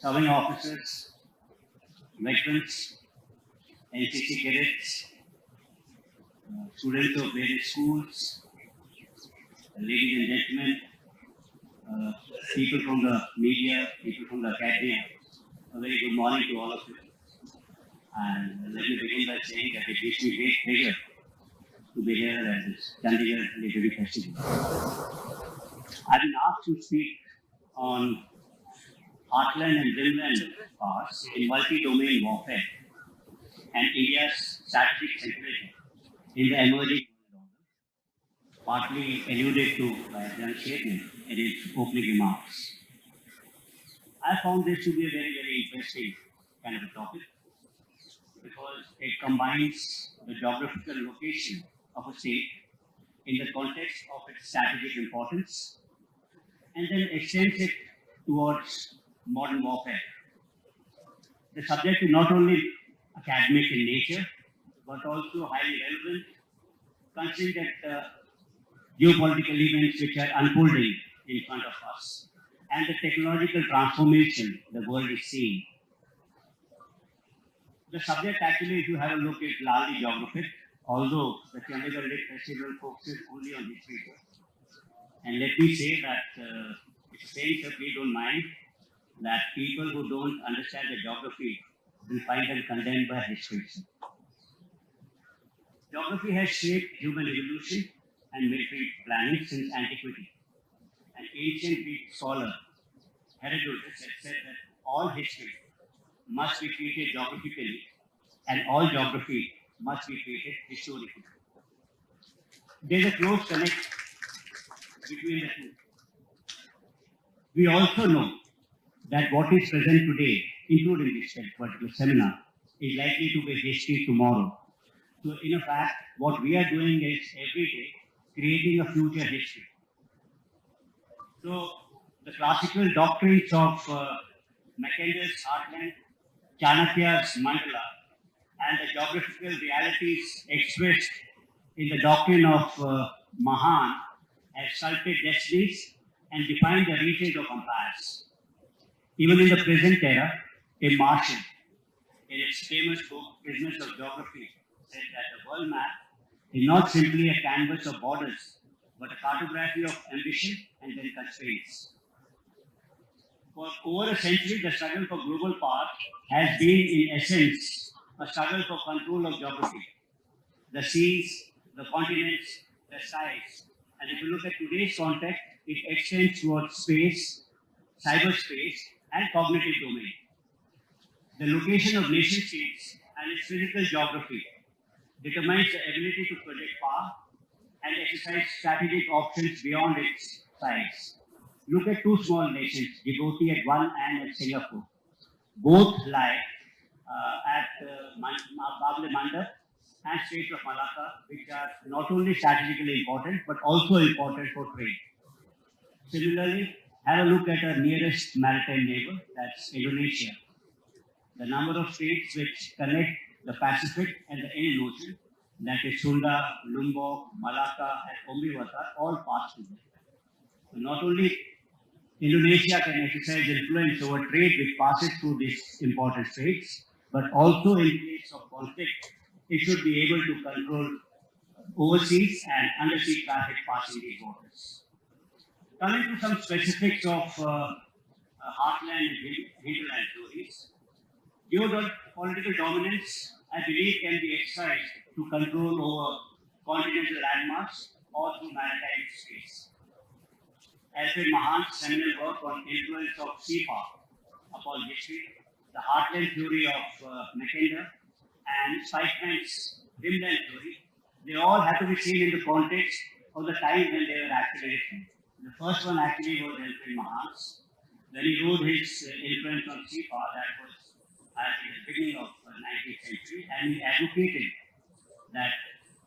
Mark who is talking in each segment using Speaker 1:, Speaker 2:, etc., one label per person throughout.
Speaker 1: serving officers, veterans, NCC cadets, students of various schools, ladies and gentlemen, people from the media, people from the academia, a very good morning to all of you. And let me begin by saying that it gives me great pleasure to be here at this Chandigarh Literary Festival. I've been asked to speak on heartland and dreamland parts in multi-domain warfare and India's strategic centrality in the emerging world order, partly alluded to by General Statement in his opening remarks. I found this to be a very, very interesting kind of a topic because it combines the geographical location of a state in the context of its strategic importance and then extends it towards modern warfare. The subject is not only academic in nature but also highly relevant considering that geopolitical events which are unfolding in front of us and the technological transformation the world is seeing. The subject actually, if you have a look, is largely geographic, although the Chandigarh Lit Festival focuses only on history. And let me say that it's a saying, sir, please don't mind, that people who don't understand the geography will find them condemned by history. Geography has shaped human evolution and military planning since antiquity. An ancient Greek scholar, Herodotus, had said that all history must be treated geographically and all geography must be treated historically. There is a close connect between the two. We also know that what is present today, including this particular seminar, is likely to be history tomorrow. So in fact, what we are doing is every day creating a future history. So the classical doctrines of Mackenzie's Heartland, Chanakya's Mandala, and the geographical realities expressed in the doctrine of Mahan have sculpted destinies and defined the reaches of empires. Even in the present era, a Marshall, in its famous book, Business of Geography, said that the world map is not simply a canvas of borders, but a cartography of ambition and then constraints. For over a century, the struggle for global power has been, in essence, a struggle for control of geography. The seas, the continents, the skies. And if you look at today's context, it extends towards space, cyberspace, and cognitive domain. The location of nation states and its physical geography determines the ability to project power and exercise strategic options beyond its size. Look at two small nations, Djibouti at one and at Singapore. Both lie at Bab el Mandeb and Strait of Malacca, which are not only strategically important but also important for trade. Similarly, have a look at our nearest maritime neighbor, that's Indonesia. The number of states which connect the Pacific and the Indian Ocean, that is Sunda, Lombok, Malacca, and Ombiwata, all pass through there. So not only Indonesia can exercise influence over trade which passes through these important states, but also in case of conflict, it should be able to control overseas and undersea traffic passing these borders. Coming to some specifics of heartland and hinterland theories, geopolitical dominance, I believe, can be exercised to control over continental landmass or through maritime space. Alfred Mahan's seminal work on influence of sea power upon history, the heartland theory of Mackinder, and Spikeman's dreamland theory, they all have to be seen in the context of the time when they were actually written. The first one actually was Alfred Mahan's. When he wrote his influence on sea power, that was at the beginning of the 19th century, and he advocated that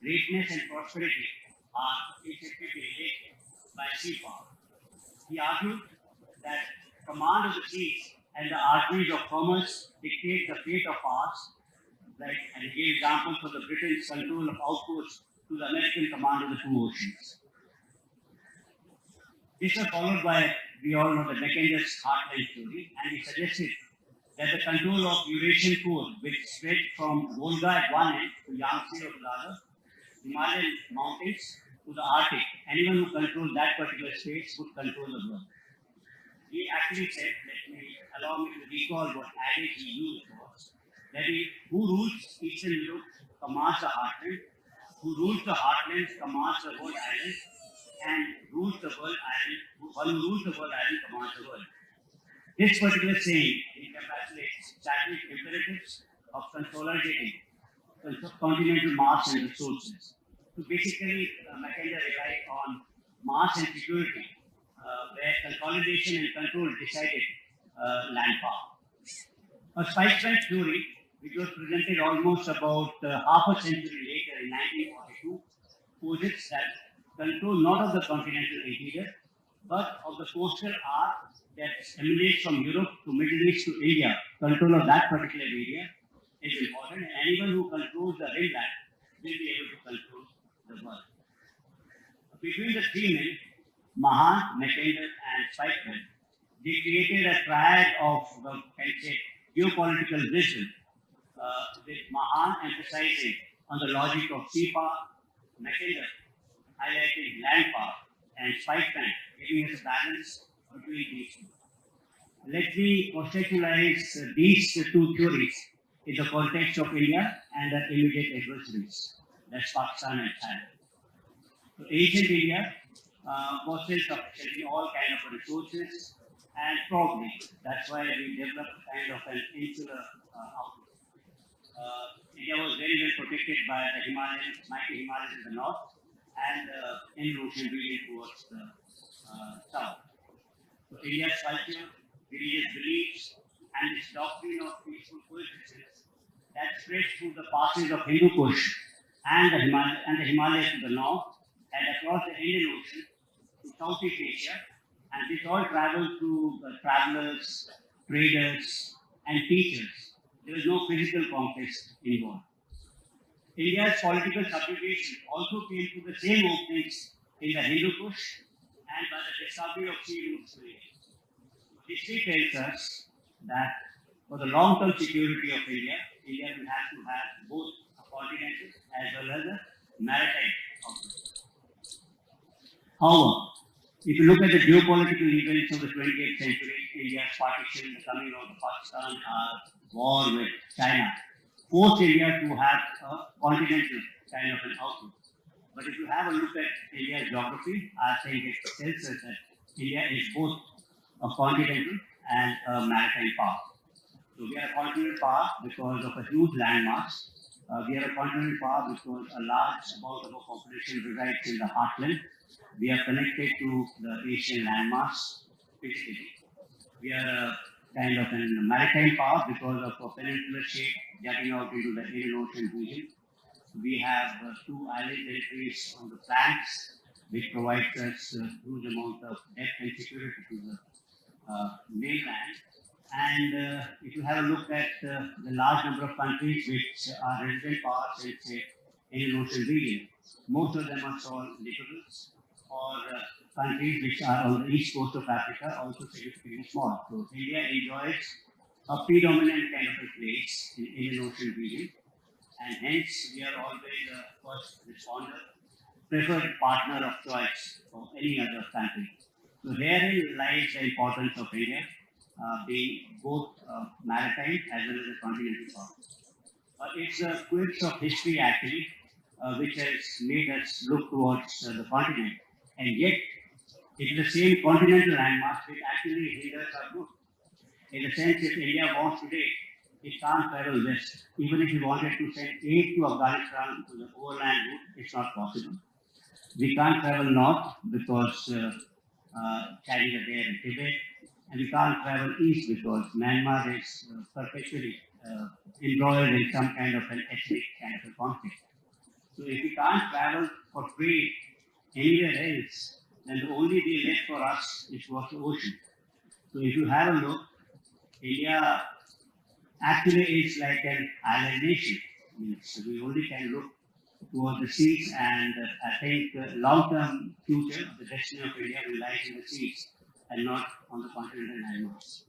Speaker 1: greatness and prosperity are effectively linked by sea power. He argued that command of the seas and the arteries of commerce dictate the fate of powers, like, and he gave examples of the Britain's control of outposts to the American command of the two oceans. This was followed by we all know the Mackenzie heartland story, and he suggested that the control of Eurasian coast, which spread from Volga at one end to Yangtze on the other, Himalayan mountains to the Arctic, anyone who controls that particular space would control the world. He actually said, allow me to recall what adage he used was, that who rules Eastern Europe commands the heartland, who rules the heartland commands the whole island, and rules the world island, one who rules the world island commands the world. This particular saying encapsulates strategic imperatives of consolidating continental mass and resources. So basically, Mackenzie relied on mass and security, where consolidation and control decided land power. A spike theory, which was presented almost about half a century later in 1942, posits that control not of the continental interior, but of the coastal arc that emanates from Europe to Middle East to India. Control of that particular area is important, and anyone who controls the inland will be able to control the world. Between the three men, Mahan, Mackenzie, and Spikeman, they created a triad of geopolitical wisdom, with Mahan emphasizing on the logic of sea power, Mackenzie highlighting land power, and Spikeman giving us a balance between these two. Let me conceptualize these two theories in the context of India and the immediate adversaries, that's Pakistan and China. So ancient India possessed sufficiently all kind of resources, and probably that's why we developed kind of an insular outlook. India was very well protected by the Himalayas, mighty Himalayas in the north, and the Indian Ocean region towards the south. So India's culture, religious beliefs, and its doctrine of peaceful coexistence that spreads through the passes of Hindu Kush and the Himalayas to the north and across the Indian Ocean to Southeast Asia, and this all traveled through travelers, traders, and teachers. There was no physical conquest involved. India's political subjugation also came through the same openings in the Hindu Kush and by the discovery of sea routes to India. History tells us that for the long-term security of India, India will have to have both a continental as well as a maritime outlook. However, if you look at the geopolitical events of the 28th century, India's partition, the coming of Pakistan, war with China, forced India to have a continental kind of an outlook. But if you have a look at India's geography, I think it tells us that India is both a continental and a maritime power. So we are a continental power because of a huge landmass. We are a continental power because a large amount of our population resides in the heartland. We are connected to the Asian landmass physically. We are a kind of a maritime power because of a peninsular shape jutting out into the Indian Ocean region. We have two island territories on the flanks, which provides us a huge amount of depth and security to the mainland. And if you have a look at the large number of countries which are resident powers in the Indian Ocean region, most of them are small litorals or countries which are on the east coast of Africa, also significantly small. So India enjoys a predominant kind of a place in Indian Ocean region, and hence we are always a first responder, preferred partner of choice for any other country. So therein lies the importance of India being both maritime as well as a continental power. It's a quirks of history actually, which has made us look towards the continent, and yet it is the same continental landmass which actually hinders our growth. In the sense, if India wants today, it can't travel west. Even if we wanted to send aid to Afghanistan to the overland route, it's not possible. We can't travel north because Chinese are there in Tibet, and we can't travel east because Myanmar is perpetually embroiled in some kind of an ethnic kind of a conflict. So if we can't travel for trade anywhere else, then the only way left for us is towards the ocean. So if you have a look, India actually is like an island nation. So we only can look towards the seas, and I think the long-term future, the destiny of India will lie in the seas. and not on the continental landmass.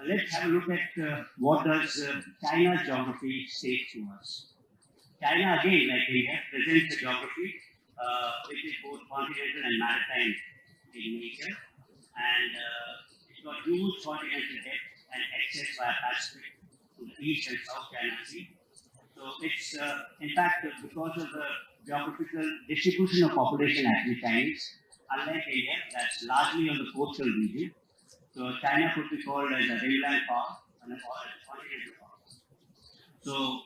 Speaker 1: Let's have a look at what does China's geography say to us. China, again, like India, presents a geography which is both continental and maritime in nature, and it's got huge continental depth and access via Pacific to the east and south China Sea. So it's, in fact, because of the geographical distribution of population actually Chinese, unlike India, that's largely on the coastal region. So China could be called as a mainland power and a continental power. So,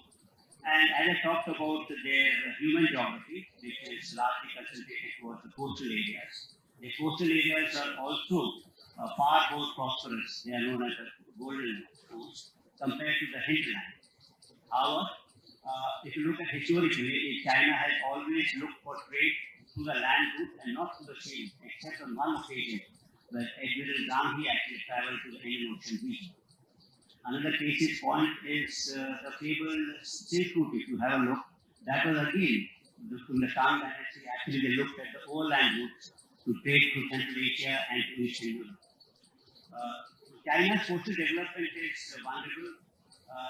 Speaker 1: and as I talked about their human geography, which is largely concentrated towards the coastal areas, the coastal areas are also far more prosperous. They are known as the golden coast compared to the hinterland. However, if you look at historically, China has always looked for trade through the land route and not through the sea, except on one occasion where Admiral Zhang actually traveled to the Indian Ocean region. Another case in point is the fabled Silk Route. If you have a look, that was again from the Tang Dynasty. Actually, they looked at the overland routes to trade through Central Asia and to Eastern Europe. China's coastal development is vulnerable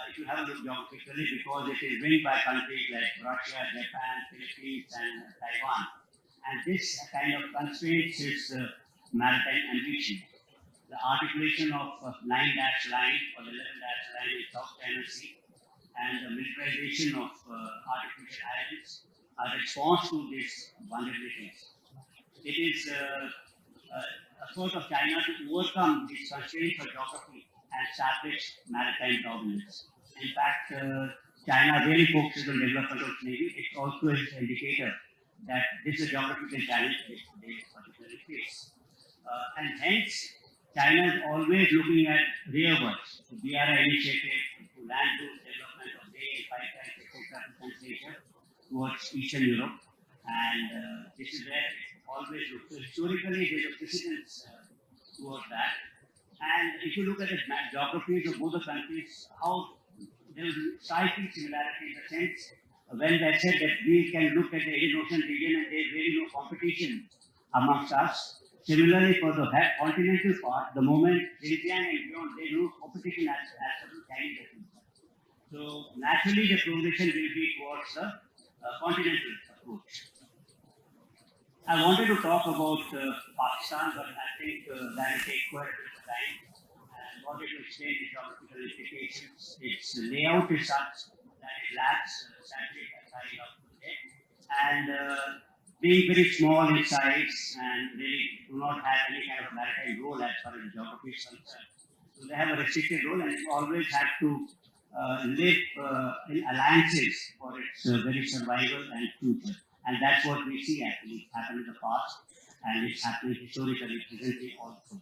Speaker 1: if you have a look geographically because it is ringed by countries like Russia, Japan, Philippines, and Taiwan. And this kind of constraints its maritime ambition. The articulation of 9-dash line or the 11-dash line in South China Sea and the militarization of artificial islands are a response to these vulnerabilities. It is a sort of China to overcome these constraints of geography and establish maritime dominance. In fact, China really focuses on development of navy. It also is an indicator that this is a geographical challenge which they particularly face. And hence, China is always looking at rearwards. The BRI initiative to land route development of rail, pipelines, etc. to Central Asia towards Eastern Europe. And this is where it always looks. So historically, there's a precedence towards that. And if you look at the geographies of both the countries, how there is striking similarity in the sense when they said that we can look at the Indian Ocean region and there's really no competition amongst us. Similarly, for the continental part, the moment Xinjiang and beyond, there is no competition as far as Chinese are concerned. So naturally, the progression will be towards the continental approach. I wanted to talk about Pakistan, but I think that will take quite a bit of time. I wanted to explain the geographical implications. Its layout is such that it lacks satellite size up to it, and being very small in size and really do not have any kind of maritime role as far as the geography is concerned. So they have a restricted role and it always had to live in alliances for its very survival and future. And that's what we see actually happen in the past and it's happening historically, presently also.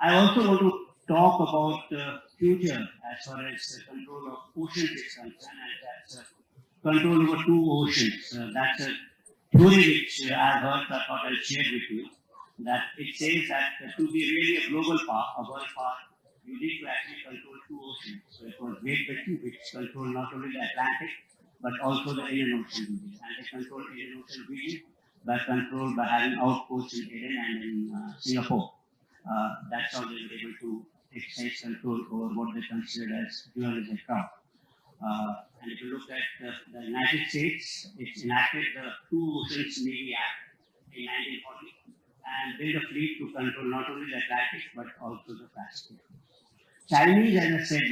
Speaker 1: I also want to talk about the future as far as the control of oceans is concerned, and that's control over two oceans. That's a theory which I've heard, I thought I'll share with you. That it says that to be really a global power, a world power, you need to actually control two oceans. So it was Great Britain, which controlled not only the Atlantic, but also the Indian Ocean region. And they control the Indian Ocean region by having outposts in Eden and in Singapore. That's how they were able to exercise control over what they considered as dualism craft. And if you look at the United States, it's enacted the Two Oceans Navy Act in 1940 and built a fleet to control not only the Atlantic but also the Pacific. Chinese, as I said,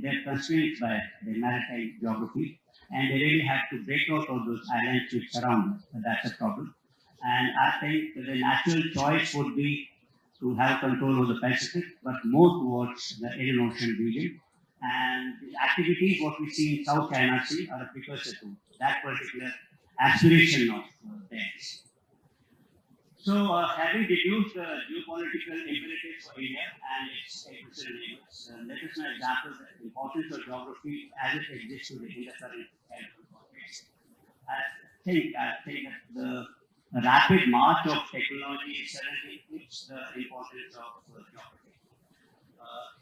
Speaker 1: they're constrained by their maritime geography and they really have to break out of those islands which surround them. That's a problem. And I think the natural choice would be to have control over the Pacific, but more towards the Indian Ocean region. And the activities, what we see in South China Sea, are a precursor to that particular aspiration of theirs. So, having deduced the geopolitical imperatives for India and its adversary neighbors, let us now example the importance of geography as it exists today in the current context. I think that the rapid march of technology suddenly puts the importance of geography.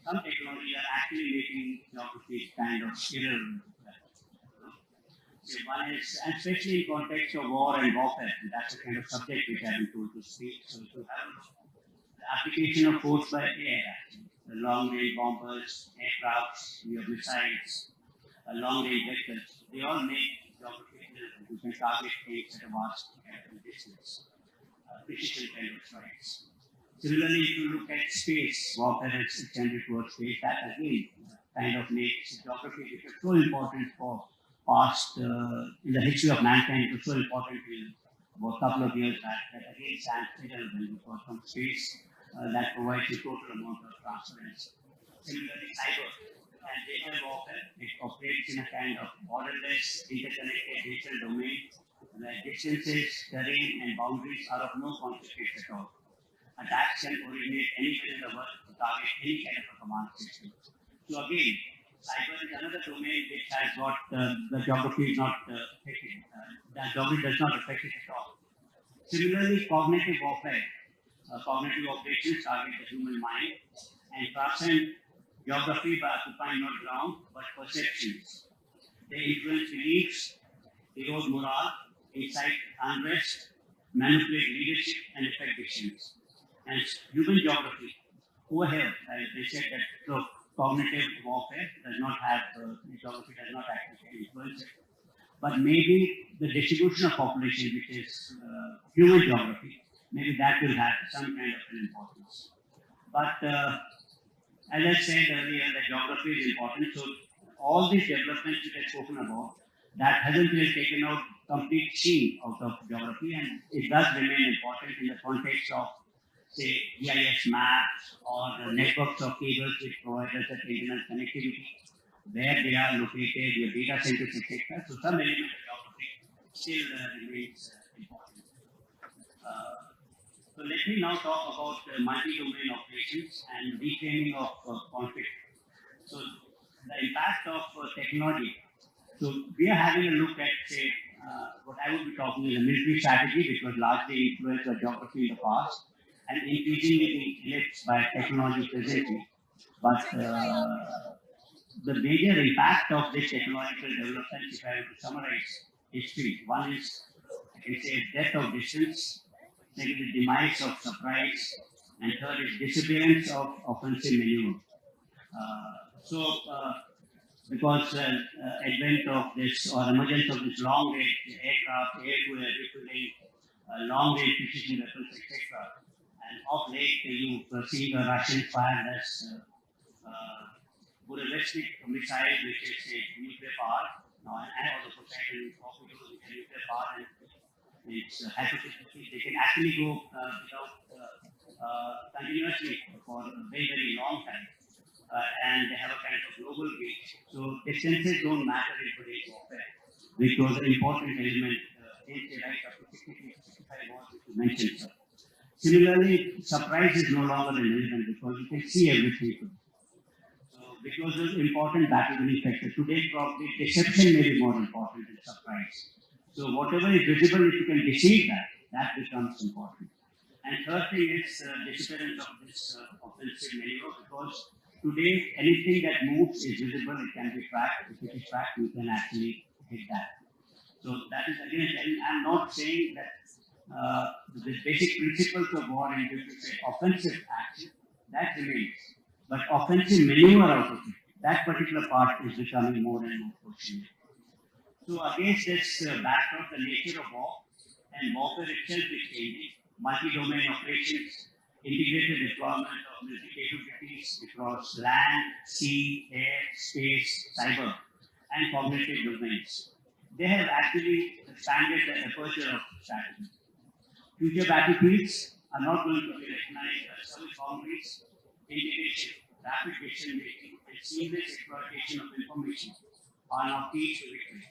Speaker 1: Some technologies are actually making geography kind of irrelevant. So one is, and especially in context of war and warfare, and that's the kind of subject which I've been told to speak. So to have the application of force by air, the long-range bombers, aircrafts, your missiles, long-range vectors, they all make geography relevant. You can target things at a vast distance, precision kind of strikes. Similarly, if you look at space, warfare is extended towards space, that again kind of makes geography, which is so important for past, in the history of mankind, it was so important in about a couple of years back, that again stands irrelevant because from space, that provides a total amount of transparency. Similarly, cyber and data warfare, it operates in a kind of borderless, interconnected digital domain where distances, terrain, and boundaries are of no consequence at all. Attacks can originate anywhere in the world to target any kind of a command system. So again, cyber is another domain which has got the geography is not affected. The geography does not affect it at all. Similarly, cognitive warfare, cognitive operations target the human mind and transcend geography by occupying not ground but perceptions. They influence beliefs, erode morale, incite unrest, manipulate leadership, and affect decisions. And human geography, over here, they said that look, cognitive warfare does not have, geography does not actually influence it. But maybe the distribution of population, which is human geography, maybe that will have some kind of an importance. But as I said earlier, the geography is important. So all these developments which I've spoken about, that hasn't really taken out complete steam out of geography, and it does remain important in the context of, say, GIS maps or the networks of cables which provide us that internet connectivity, where they are located, your data centers, etc. So some element of geography still remains important. So let me now talk about multi-domain operations and reframing of conflict. So the impact of technology. So we are having a look at, say, what I would be talking is a military strategy, which was largely influenced by geography in the past, and increasingly being eclipsed by technology presently. But the major impact of this technological development, if I were to summarize history, one is, I can say, death of distance, second is demise of surprise, and third is disappearance of offensive maneuver. Because advent of this or emergence of this long-range aircraft, air-to-air refueling, long-range precision weapons, etc. And of late, you see the Russians fire this ballistic missile, which is a nuclear power, and also Poseidon, which is a nuclear power, and it's hypothetically they can actually go without continuously for a very, very long time. And they have a kind of global reach. So distances don't matter in today's warfare, which was an important element in the right up to 65 wars, which you mentioned, sir. Similarly, surprise is no longer an element because you can see everything. So which was an important battle winning factor. Today, probably deception may be more important than surprise. So whatever is visible, if you can deceive that, that becomes important. And third thing is disappearance of this offensive maneuver, because today anything that moves is visible, it can be tracked. If it is tracked, you can actually hit that. So that is again, I'm not saying that the basic principles of war in which we say offensive action, that remains. But offensive maneuver out of it, that particular part is becoming more and more questionable. So against this backdrop, the nature of war and warfare itself is changing. Multi-domain operations, integrated deployment of military capabilities across land, sea, air, space, cyber, and cognitive domains. They have actually expanded the aperture of strategy. Future battlefields are not going to be recognized as service boundaries, integration, rapid decision making, and seamless exploitation of information are now keys to victory.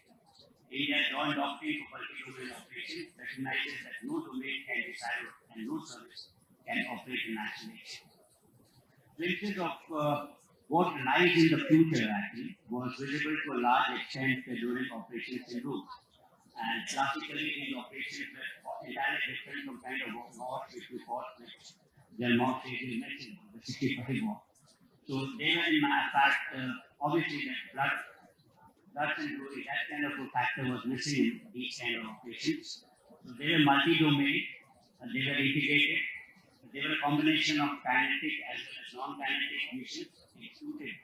Speaker 1: India's joint doctrine for multi-domain operations recognizes that no domain can be siloed and no service can operate in isolation. Glimpses of what lies in the future actually was visible to a large extent during operations in Jung. And classically, these operations were entirely different from kind of wars which we fought, which General mentioned, the 65 war. So they were in fact, obviously, the blood guts and glory, that kind of a factor was missing in these kind of operations. So they were multi-domain, they were integrated, they were a combination of kinetic as well as non-kinetic missions executed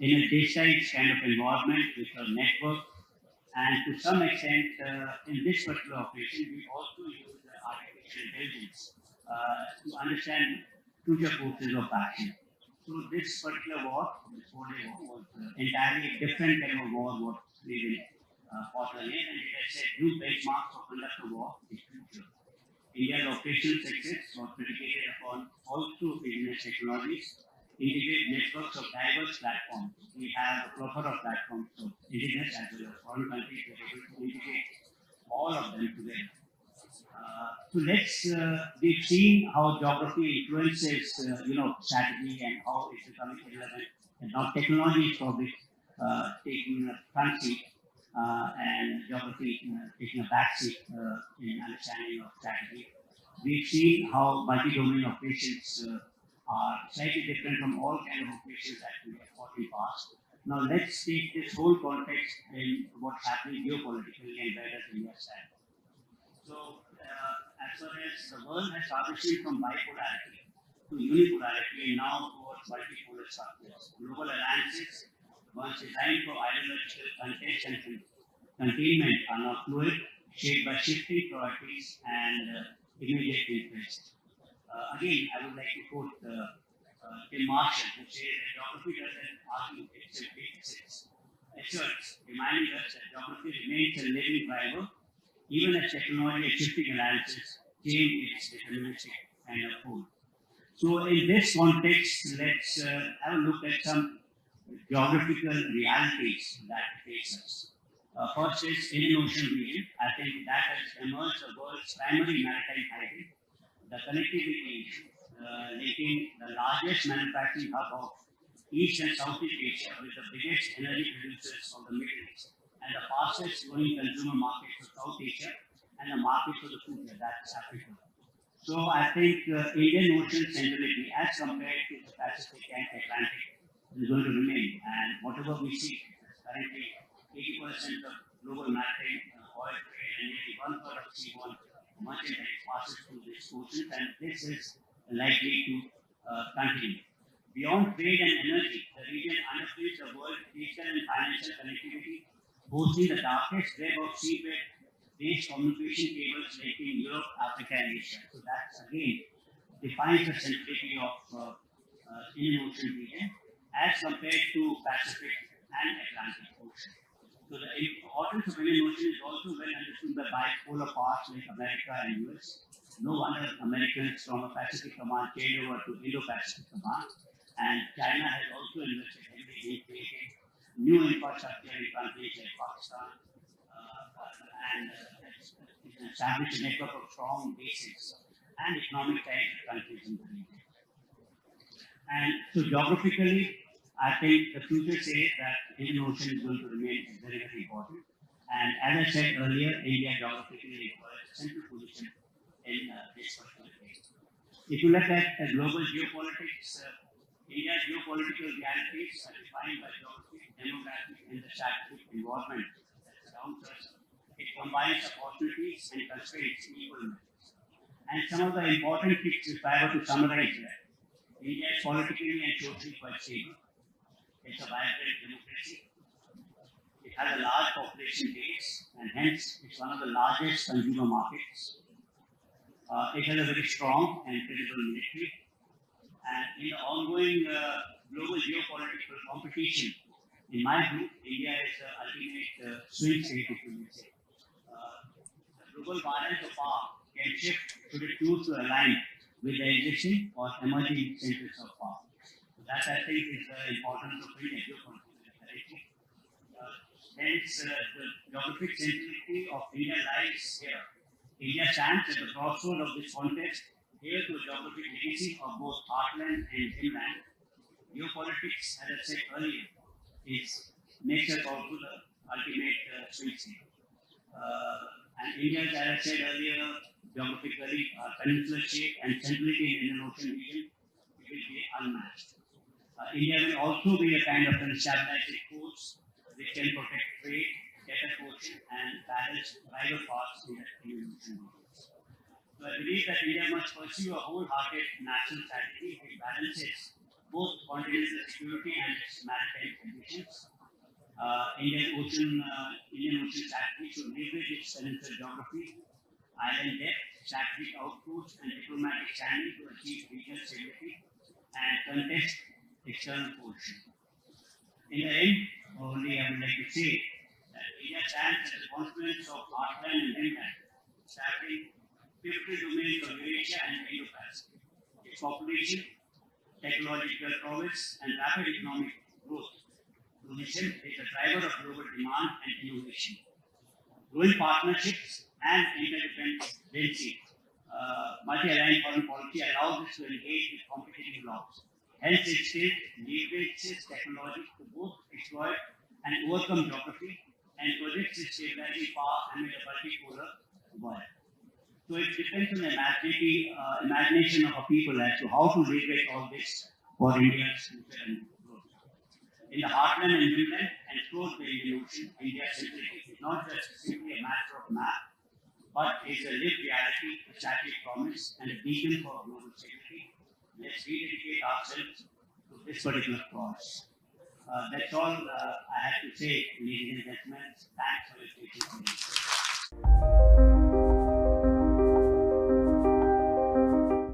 Speaker 1: in a digitized kind of environment with a network. And to some extent, in this particular operation, we also use artificial intelligence to understand future courses of action. So this particular war, this 4-day war, was entirely different kind of war what we will fought earlier, and it has set new benchmarks for conduct of war in future. India's operational success was predicated upon also indigenous technologies, integrate networks of diverse platforms. We have a plethora of platforms, so indigenous as well as foreign countries are able to integrate all of them together. We've seen how geography influences, strategy and how it's becoming relevant. And now technology is probably taking a front seat and geography taking a back seat in understanding of strategy. We've seen how multi-domain operations are slightly different from all kind of operations that we have fought in the past. Now let's take this whole context in what's happening geopolitically and where does India stand. So, as far as the world has transitioned from bipolarity to unipolarity and now towards multipolar structures, global alliances, once designed for ideological contest and containment, are now fluid, shaped by shifting priorities and immediate interests. Again, I would like to quote Tim Marshall, who says that geography doesn't argue, it simply exists. Asserts, reminding us that geography remains a living driver even as technology and shifting alliances change its deterministic kind of hold. So in this context, let's have a look at some geographical realities that face us. First is Indian Ocean region. I think that has emerged the world's primary maritime highway. The connectivity linking the largest manufacturing hub of East and Southeast Asia with the biggest energy producers of the Middle East and the fastest growing consumer markets of South Asia and the markets of the future, that's Africa. So I think Indian Ocean centrality as compared to the Pacific and Atlantic is going to remain. And whatever we see, currently 80% of global maritime oil trade and nearly 1/3 of seaborne merchandise passes through this ocean, and this is likely to continue. Beyond trade and energy, the region underpins the world's digital and financial connectivity, boasting the darkest web of seabed-based communication cables linking Europe, Africa, and Asia. So that again defines the centrality of Indian Ocean region as compared to Pacific and Atlantic Ocean. So the importance of Indian Ocean is also well understood by bipolar parts like America and US. No wonder Americans from a Pacific command came over to Indo-Pacific command, and China has also invested heavily in creating new infrastructure in countries like Pakistan and established a network of strong bases and economic ties with countries in the region. And so geographically, I think the future says that Indian Ocean is going to remain very, very important. And as I said earlier, India geographically requires a central position in this particular case. If you look at global geopolitics, India's geopolitical realities are defined by geography, demography, and the strategic environment that surrounds us. It combines opportunities and constraints in equal measures. And some of the important things, if I were to summarize that, India is politically and socially quite stable. It's a vibrant democracy. It has a large population base, and hence it's one of the largest consumer markets. It has a very strong and credible military. And in the ongoing global geopolitical competition, in my view, India is the ultimate swing state, if you will say. The global balance of power can shift should it choose to align with the existing or emerging centers of power. So that I think is the importance of India geopolitically. Hence, the geographic centrality of India lies here. India stands at the crossroad of this contest, here to a geographic legacy of both heartland and hinterland. Geopolitics, as I said earlier, makes us also the ultimate swing state. And India, as I said earlier, geographically, peninsular shape and centrality in the Indian Ocean region, it will be unmatched. India will also be a kind of an stabilizing force which can protect trade, better ocean, and balance rival paths in the ocean. So I believe that India must pursue a wholehearted national strategy which balances both continental security and its maritime ambitions. Indian Ocean strategy should leverage its peninsular geography, island depth, strategic outposts, and diplomatic standing to achieve regional stability and contest external forces. In the end, only I would like to say that India stands at the confluence of heartland and hinterland, straddling 50 domains of Eurasia and Indo-Pacific. Its population, technological prowess, and rapid economic growth position is a driver of global demand and innovation. Growing partnerships and interdependency, multi-aligned foreign policy allows us to engage with competitive blocs. Hence, it still leverages technology to both exploit and overcome geography and projects its stabilizing power amid a multipolar world. So it depends on the imagination of a people as to how to leverage all this for India's future and growth. In the heartland and hinterland and throughout the Indian Ocean, India's centrality is not just simply a matter of map, but is a lived reality, a strategic promise, and a beacon for global security. Let's rededicate ourselves to this particular cause. That's all I had to say, ladies and gentlemen. Thanks for your patience.